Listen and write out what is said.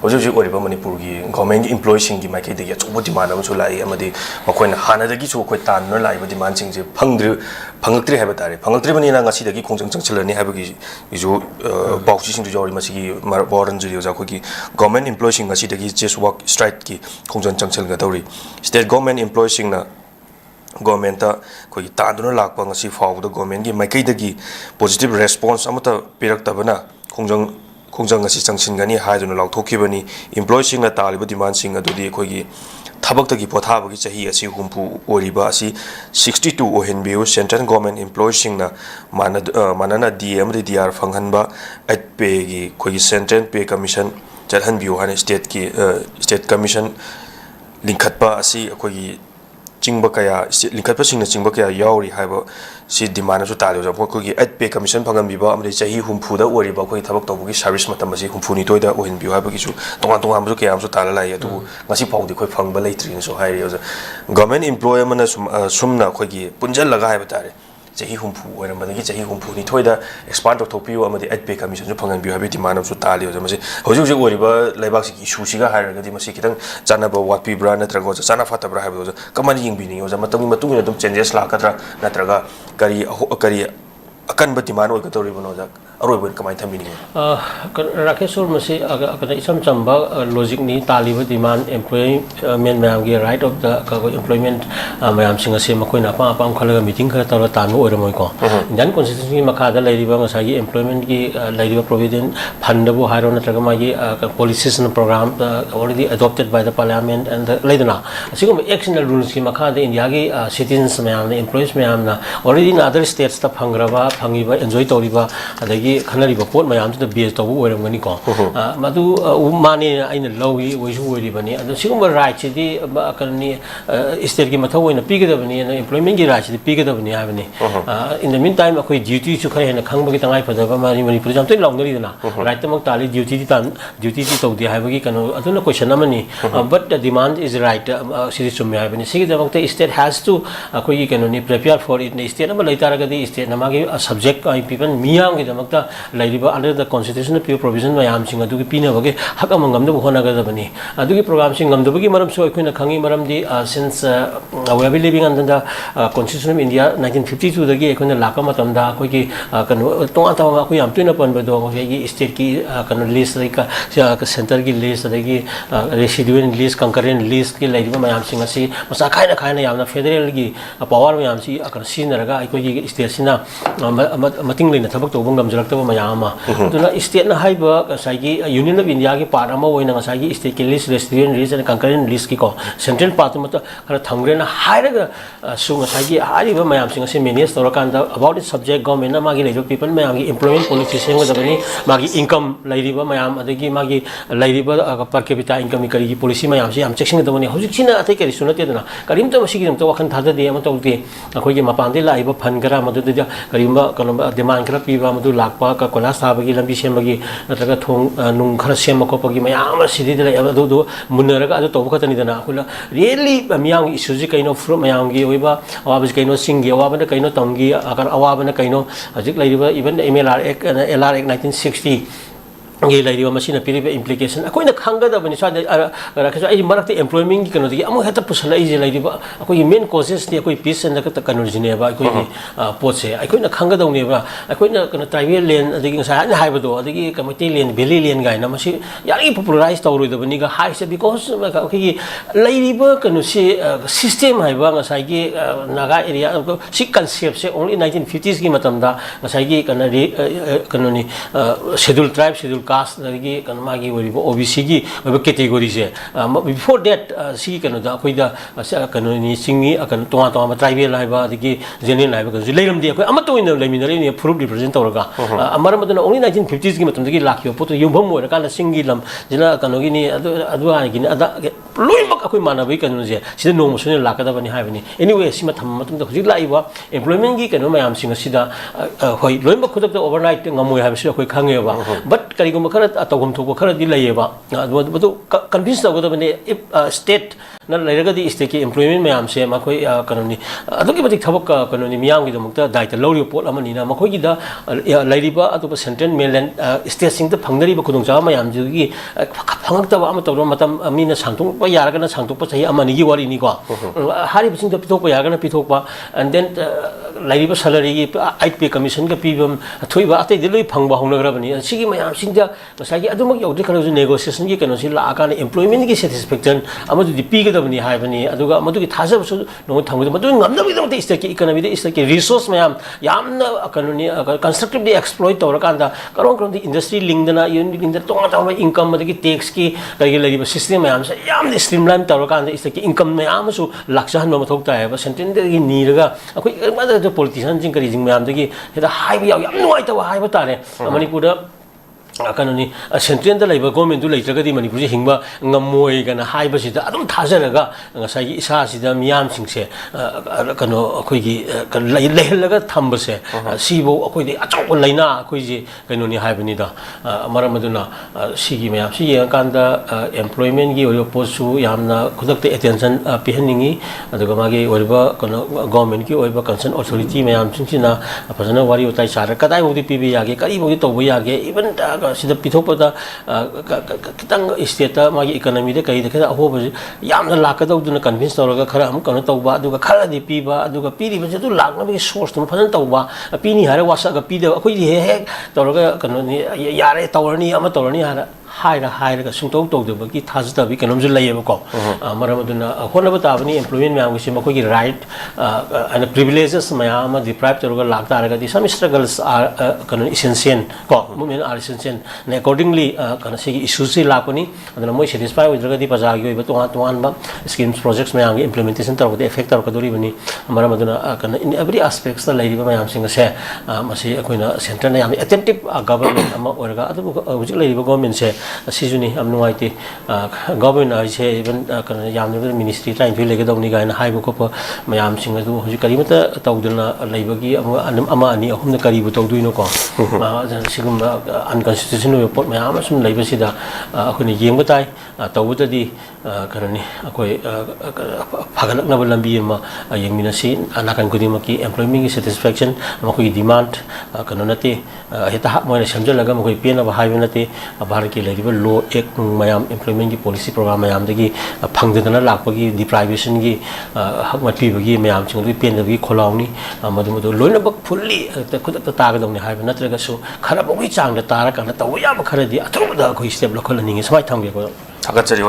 Hoji oriba Manipur gi government employees sing gi maike de ya chobo demand am chu lai amadi makoina hana da gi chu koi tan no lai ba demand sing je phangtri ha ba tare phangtri bani na ngasi da gi khongjang changchilani ha ba gi ju bauchi sing ju jori ma si gi boran ju ja ko gi government employees sing ngasi da gi just work strike gi khongjang changchil ga dori state government employees sing na government ta koi tan no lak pa ngasi faw da government gi maike da gi positive response amata pirak tabana khongjang ngasi changchin gani ha ju no lak thokhi bani employees sing na taliba demand sing adudi koi gi thabak ta gi potha ba gi chahi asi humpu oriba asi 62 ohenbu central government employees sing na manana dm ri dr phanghan ba at pay gi koi gi central pay commission chalhan biu han state commission linkhatpa asi koi gi chingba kaya linkhatpa sing na chingba kaya yauri haiba si demand su talo ja ko gi at pay commission phangam biba amri chahi humpu da oriba koi thabak to gi service matam asi humpu ni toida ohin biu haiba gi su tongan am su kaya am su tala lai adu ngasi phawdi koi phangba leitri so hai ri government employee mana sumna koi gi punjal laga haiba tare chahi humpu oira madagi chahi humpu ni thoida expand to topiu amadi at pay commission su phangan bi habi demand am su tali jo masi hoju je oriba laibak si issue siga hair ga di masi kitang chanaba wat pi bra natra go chana fata bra habi jo kamani ying bi ni jo matung dum changes la kadra natraga kari akan ba demand oi ka tori bono ja aroi bon kamai thamini rakeshur masi akana isam chamba logic ni tali ba demand employment mayam gi right of the employment mayam singa se makoi na pa khalaga meeting khara tawla tanu oi ramoi ko indian constitution gi makha da lairi ba ngasai gi employment gi lairi ba provident fund bu hairo na traga ma gi policies and program already adopted by the parliament and the laidana asigum actional rules gi makha da india gi citizens mayam na employees mayam na already in other states ta phangraba phangiba enjoy toriba adagi khanari ba pot mayam to base to oiram gani ko madu mane aina lowi oisu oiri bani adu sigum right di kanni state gi mathau oina pigada bani employment gi right di pigada bani habani in the meantime akoi duty su khare na khangba gi tangai phadaba mani manipur jam toi lawnari dana right tamak tali duty di to di habagi kanu aduna question amani but the demand is right siri sumya habani sigi tamak state has to akoi gi kanu ni prepare for it state ama laitara ga di state namagi subject ai people miyam gi tamak lairiba under the constitutional pure provision mayam sing adu gi pina bage hak amangam da hona ga dabani adu gi program sing ngam dabagi maram so akoina khangi maram di since we have been living under the constitution of india 1952 dagi akoina laka matam da akoi gi kanu tonga tawa akoi yam tuina pan ba do gi state ki kanu list like center gi list dagi residual list concurrent list ki lairiba mayam sing asi masa khaina yamna federal gi power mayam si akon sinaraga akoi gi state sina mating leina thabak to bungam jalak to mayama duna state na haiba saigi union of india ki part ama oina saigi state ki list residual list and concurrent list ki ko central part ma to kara thangre na hairaga su saigi hariba mayam sing asi manage torakanda about its subject government na magi lejo people mayam gi employment policy sing da bani magi income lairiba mayam adagi magi lairiba per capita income kari gi policy mayam si am checking da bani hojik sina atai kari sunate dana karim to masi gi to wakhan thada de ama to de akoi gi mapande laiba phan gara madu de karimba kanamba demand kara piba madu lakpa ka kola sabagi lambi sembagi natraga thong nung khara sem ko pagi mayam sidi de adu munaraga adu to khatani dana akula really miyang issue ji kaino fru mayam gi oiba awaba ji kaino singi awaba na kaino tongi akar awaba na kaino ajik lairiba even mlr lr 1960 ngi lairiba machine piriba implication akoina khanga da bani sade rakha ai marakte employment ki kanu di amu heta pusala ai lairiba akoi main causes ni akoi peace and ka kanu jine ba akoi potse akoina khanga da ne ba akoina kana tribal land adigi sa na haiba do adigi community land valley land ga na masi yari popularize tawroi da bani ga high se because akoi lairiba kanu se system haiba nga sai gi naga area si concept se only 1950s ki matam da sai gi kana kanu ni schedule tribe schedule caste lagi kan magi wori OBC gi category se before that si kan da koi da kan ni singi akan tonga tribal laiba digi general laiba kan leiram di koi amato in leiminare ni full represent tawraga amara madana only 1950s gi matam dagi lakyo poto yumbam mo kan singi lam jina kan gi ni adu gi ada loimak akoi manabai kanu je sida nong musune lakada bani hai bani anyway sima tham matum da hujik lai ba employment gi kanu mayam singa sida hoi loimak khudak da overnight ngamoi ha bisi akoi khange ba but kari gum khara atogum thok khara di lai ba badu convince da goda bani state na lairagadi state ki employment mayam se makoi kanoni adoki batik thabak kanoni miyam gi damukta daita lori pot amani na makoi gi da lairiba atopa central mainland state sing da phangnari ba khudong cha mayam gi phangak ta ba am tawro matam amina sangtung pa yaragana sangtung pa chahi amani gi wari ni ko hari bising da pitok pa yaragana pitok pa and then lairiba salary gi 8 pay commission ga pibam thoiba atai de loi phangba hongnagra bani sigi mayam sing da masagi adumak yawdi khara negotiation gi kano si la akana employment gi satisfaction amadu di pi bani hai bani aduga madugi thasa su no thangu madu ngamna bi da state ki economy da state ki resource mayam yamna kanoni constructively exploit tawra kanda karon di industry link dana unit link da tonga tawma income madagi tax ki kagi lagi ba system mayam sa yamna streamline tawra kanda state ki income mayam su laksa han ma thok ta ba central da gi ni raga akoi mada da politician jing kari jing mayam da gi da hai bi yam noi ta hai ba tare manipur da kanoni central da laiba government du leitragadi manipur ji hingba ngamoi kana haiba sida adum thajaraga ngasai gi isa sida miyam singse kano akoi gi lehlaga thambase sibo akoi di achau laina akoi ji kanoni haibani da maramaduna sigi miyam si yang kanda employment gi ori postu yamna khudak te attention pihaningi aduga magi oriba kano government gi oriba concern authority miyam singsina phajana wari utai chara kadai modi pibi yage kari modi tobu yage even sida pithopada kitang state magi economy de kai de kha ahoba yamna lakada uduna convince tawraga khara am kana tawba aduga khara di piba aduga piri ba du lakna bi source tu phanan tawba pini hare wasa ga pi de akoi di he tawraga kana ni yare tawrani ama tawrani hara haira sungtong tong de bagi thajta bi kanom ju laye ko maramaduna honaba ta bani employment mayam gi mako gi right and privileges mayam deprived tawraga lakta raga di some struggles are kana essential ko movement are essential and accordingly kana se issues si lakoni adana moi satisfy oidraga di paja gi ba tuan ba schemes projects mayam gi implementation tawraga di effect tawraga dori bani maramaduna kana in every aspects ta lairi ba mayam singa se masi akoina center na yam attentive government ama oraga adu hujik lairi ba government se asijuni am nuaiti government ai even kana yamna ministry trying to lega dawni gaina haibu ko mayam singa du hoji karimata tawduna laibagi ama ani ahumna karibu tawduino ko sigum unconstitutional report mayam sum laibasida akuni yengba tai tawutadi kanani akoi phagalakna lambi ma yengmina si anakan kudimaki employment satisfaction makoi demand kanonate heta moina samjalaga makoi pena ba haibunate bharati law ek mayam employment ki policy program mayam dagi phangdana lakpagi deprivation gi hakmati bagi mayam chingri pen dagi kholauni madu loina bak fully khudakta taga dongni haiba natraga su khara bogi changda tara kana tawya ba khara di athuda khoi step lokholani ngi samai thangbe ko थागतजरी